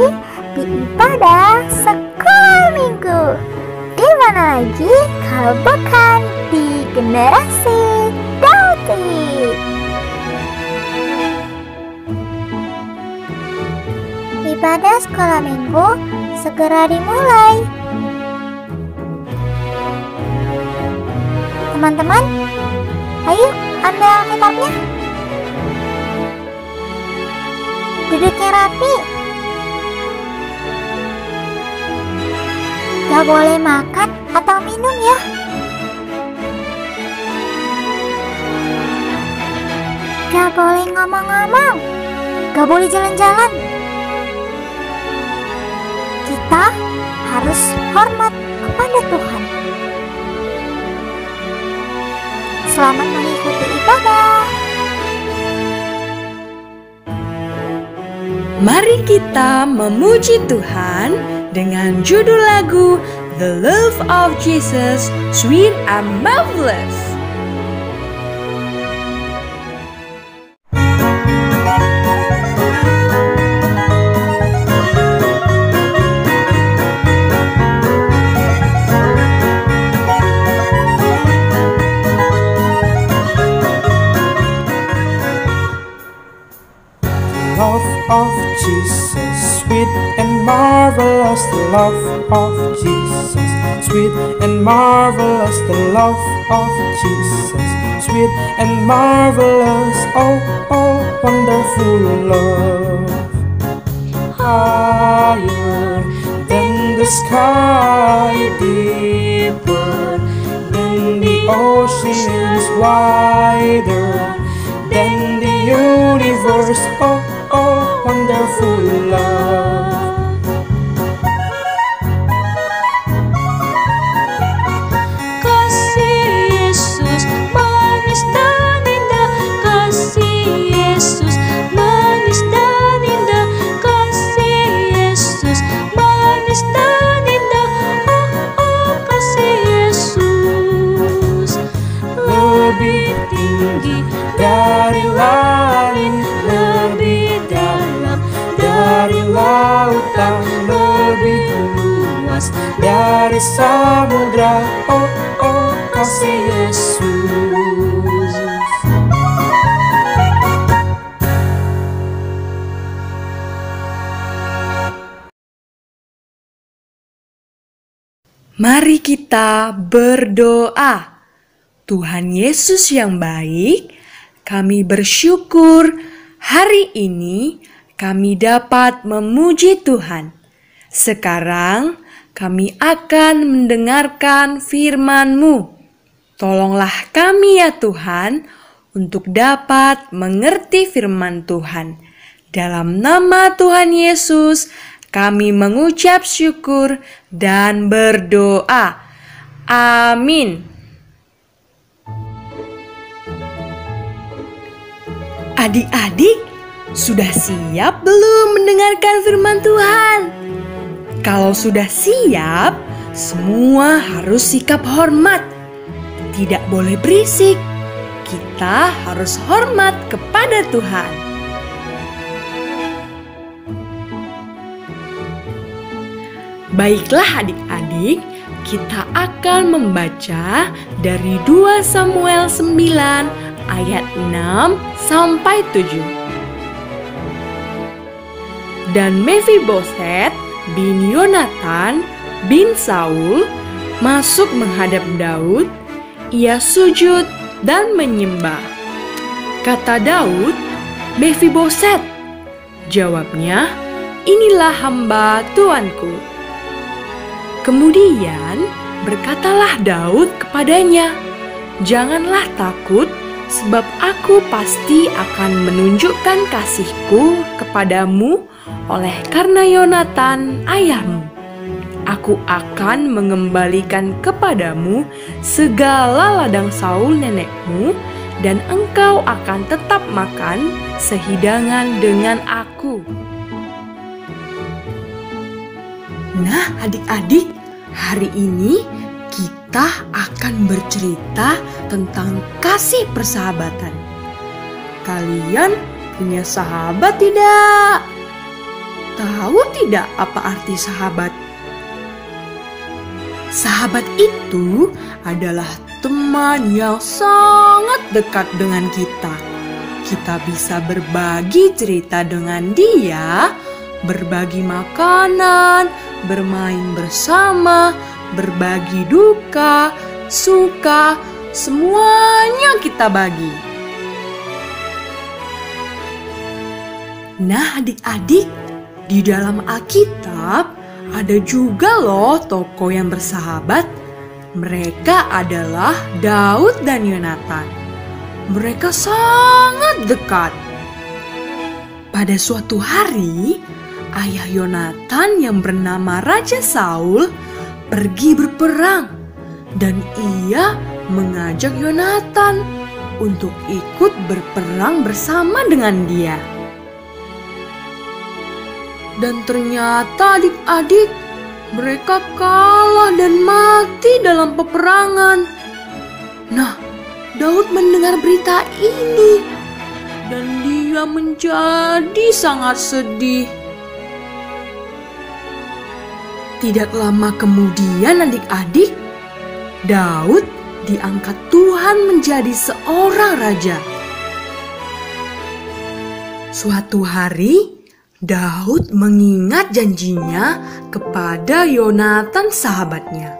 lagi di ibadah sekolah minggu. Di mana lagi kalau bukan di Generasi Daudi. Ibadah sekolah minggu segera dimulai. Teman-teman, ayo ambil Alkitabnya. Duduknya rapi. Gak boleh makan atau minum ya. Gak boleh ngomong-ngomong. Gak boleh jalan-jalan. Kita harus hormat kepada Tuhan. Selamat mengikuti ibadah. Mari kita memuji Tuhan dengan judul lagu The Love of Jesus, Sweet and Marvelous. Of Jesus, sweet and marvelous, the love of Jesus, sweet and marvelous, the love of Jesus, sweet and marvelous, oh, oh, wonderful love. Higher than the sky, deeper than the oceans, wider than the universe, oh, oh, wonderful love. Kasih Yesus manis dan indah, kasih Yesus manis dan indah, kasih Yesus manis dan indah, oh, oh, kasih Yesus lebih tinggi dari langit, lebih dalam dari lautan, lebih luas dari samudra, oh, oh, kasih Yesus. Mari kita berdoa. Tuhan Yesus yang baik, kami bersyukur hari ini kami dapat memuji Tuhan. Sekarang kami akan mendengarkan firman-Mu. Tolonglah kami ya Tuhan untuk dapat mengerti firman Tuhan. Dalam nama Tuhan Yesus kami mengucap syukur dan berdoa. Amin. Adik-adik, sudah siap belum mendengarkan firman Tuhan? Kalau sudah siap, semua harus sikap hormat. Tidak boleh berisik. Kita harus hormat kepada Tuhan. Baiklah adik-adik, kita akan membaca dari 2 Samuel 9 ayat 6 sampai 7. Dan Mefiboset bin Yonatan bin Saul masuk menghadap Daud. Ia sujud dan menyembah. Kata Daud, "Mefiboset." Jawabnya, "Inilah hamba tuanku." Kemudian berkatalah Daud kepadanya, "Janganlah takut, sebab aku pasti akan menunjukkan kasihku kepadamu oleh karena Yonatan ayahmu. Aku akan mengembalikan kepadamu segala ladang Saul nenekmu, dan engkau akan tetap makan sehidangan dengan aku." Nah adik-adik, hari ini kita akan bercerita tentang kasih persahabatan. Kalian punya sahabat tidak? tahu tidak apa arti sahabat? Sahabat itu adalah teman yang sangat dekat dengan kita. Kita bisa berbagi cerita dengan dia, berbagi makanan, bermain bersama, berbagi duka, suka, semuanya kita bagi. Nah, adik-adik, di dalam Alkitab ada juga loh tokoh yang bersahabat. Mereka adalah Daud dan Yonatan. Mereka sangat dekat. Pada suatu hari, ayah Yonatan yang bernama Raja Saul pergi berperang, dan ia mengajak Yonatan untuk ikut berperang bersama dengan dia. Dan ternyata adik-adik, mereka kalah dan mati dalam peperangan. Nah, Daud mendengar berita ini dan dia menjadi sangat sedih. Tidak lama kemudian adik-adik, Daud diangkat Tuhan menjadi seorang raja. Suatu hari, Daud mengingat janjinya kepada Yonatan sahabatnya.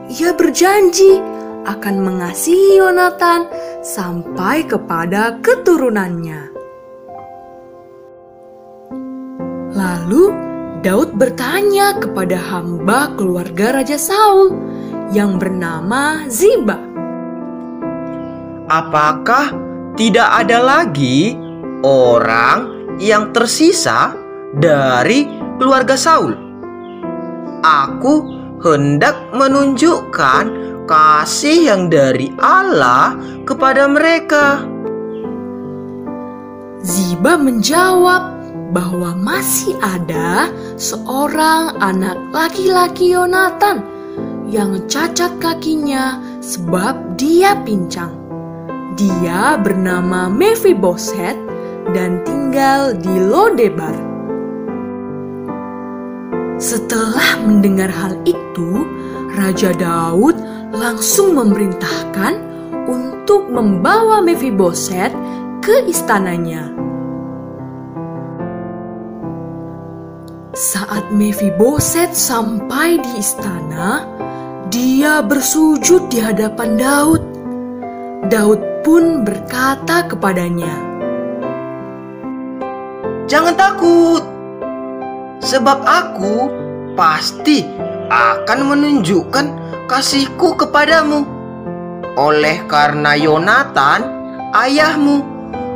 Ia berjanji akan mengasihi Yonatan sampai kepada keturunannya. Lalu Daud bertanya kepada hamba keluarga Raja Saul yang bernama Ziba. Apakah tidak ada lagi orang yang tersisa dari keluarga Saul? Aku hendak menunjukkan kasih yang dari Allah kepada mereka. Ziba menjawab bahwa masih ada seorang anak laki-laki Yonatan yang cacat kakinya sebab dia pincang. Dia bernama Mefiboset dan tinggal di Lodebar. Setelah mendengar hal itu, Raja Daud langsung memerintahkan untuk membawa Mefiboset ke istananya. Saat Mefiboset sampai di istana, dia bersujud di hadapan Daud. Daud pun berkata kepadanya, "Jangan takut, sebab aku pasti akan menunjukkan kasihku kepadamu. Oleh karena Yonatan, ayahmu,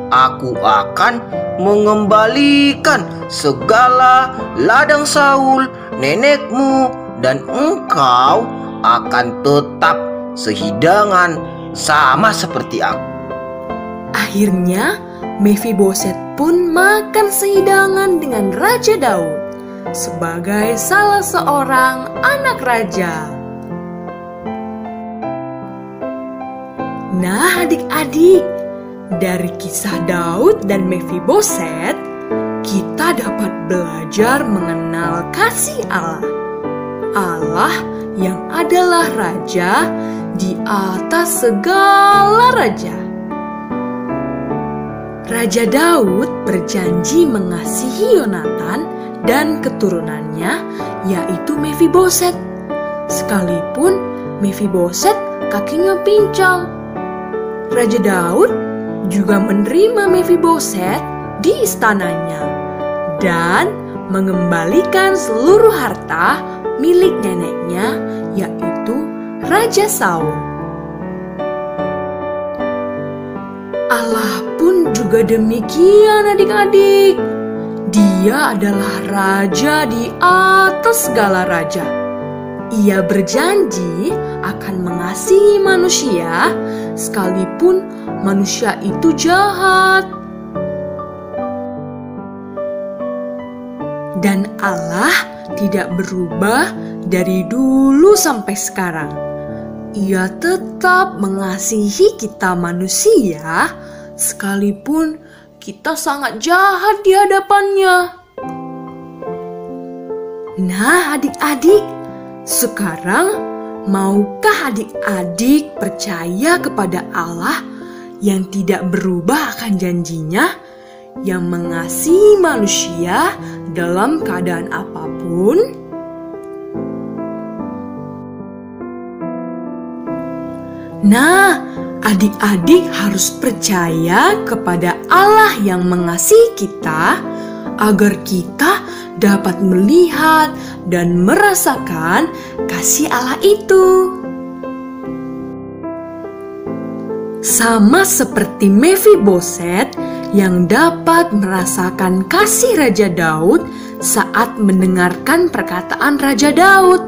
aku akan mengembalikan segala ladang Saul, nenekmu, dan engkau akan tetap sehidangan sama seperti aku." Akhirnya, Mefiboset pun makan sehidangan dengan Raja Daud sebagai salah seorang anak raja. Nah, adik-adik, dari kisah Daud dan Mefiboset, kita dapat belajar mengenal kasih Allah. Allah yang adalah raja di atas segala raja. Raja Daud berjanji mengasihi Yonatan dan keturunannya, yaitu Mefiboset. Sekalipun Mefiboset kakinya pincang, Raja Daud juga menerima Mefiboset di istananya dan mengembalikan seluruh harta milik neneknya, yaitu Raja Saul. Allah pun juga demikian adik-adik. Dia adalah raja di atas segala raja. Ia berjanji akan mengasihi manusia sekalipun manusia itu jahat. Dan Allah tidak berubah dari dulu sampai sekarang. Ia tetap mengasihi kita manusia sekalipun kita sangat jahat di hadapannya. Nah, adik-adik, sekarang maukah adik-adik percaya kepada Allah yang tidak berubah akan janjinya, yang mengasihi manusia dalam keadaan apapun? Nah, adik-adik harus percaya kepada Allah yang mengasihi kita agar kita dapat melihat dan merasakan kasih Allah itu. Sama seperti Mephiboset yang dapat merasakan kasih Raja Daud saat mendengarkan perkataan Raja Daud.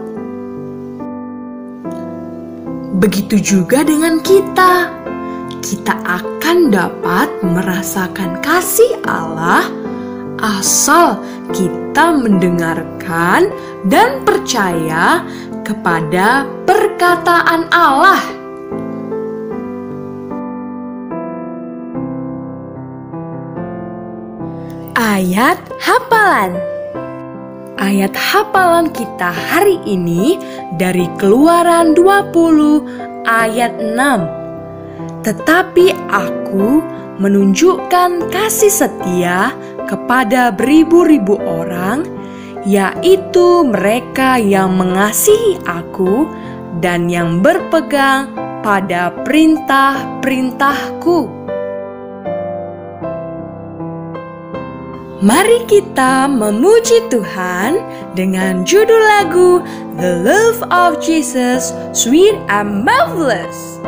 Begitu juga dengan kita. Kita akan dapat merasakan kasih Allah asal kita mendengarkan dan percaya kepada perkataan Allah. Ayat hafalan. Ayat hafalan kita hari ini dari Keluaran 20 ayat 6. Tetapi aku menunjukkan kasih setia kepada beribu-ribu orang, yaitu mereka yang mengasihi aku dan yang berpegang pada perintah-perintahku. Mari kita memuji Tuhan dengan judul lagu The Love of Jesus, Sweet and Marvelous.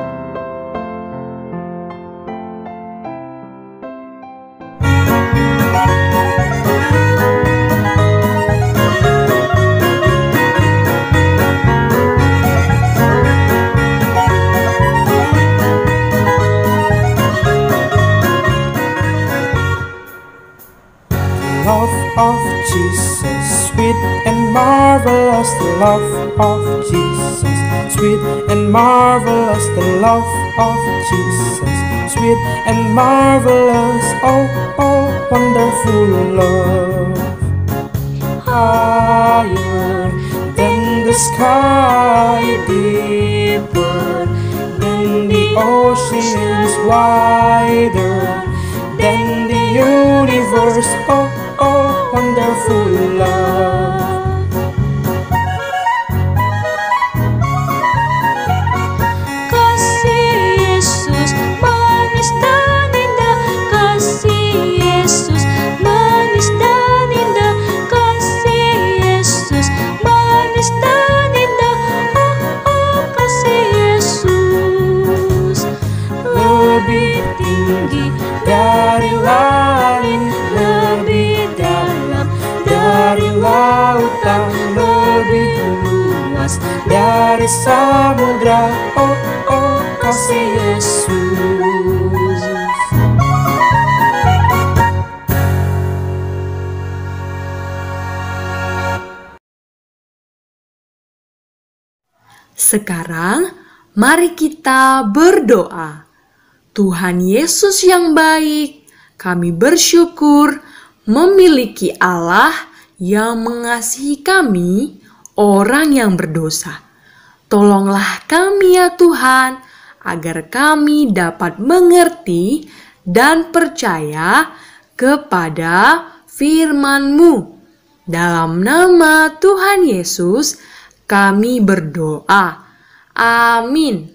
Love of Jesus, sweet and marvelous. The love of Jesus, sweet and marvelous. The love of Jesus, sweet and marvelous. Oh, oh, wonderful love. Higher than the sky, deeper than the oceans, wider than the universe. Oh, oh, wonderful love. Kasih Yesus manis dan indah, kasih Yesus manis dan indah, kasih Yesus manis dan indah. Oh, oh, kasih Yesus lebih tinggi dari langit, lebih dalam dari lautan, lebih luas dari samudra. Oh, oh, kasih Yesus. Sekarang mari kita berdoa. Tuhan Yesus yang baik, kami bersyukur memiliki Allah yang mengasihi kami, orang yang berdosa. Tolonglah kami ya Tuhan, agar kami dapat mengerti dan percaya kepada firman-Mu. Dalam nama Tuhan Yesus, kami berdoa. Amin.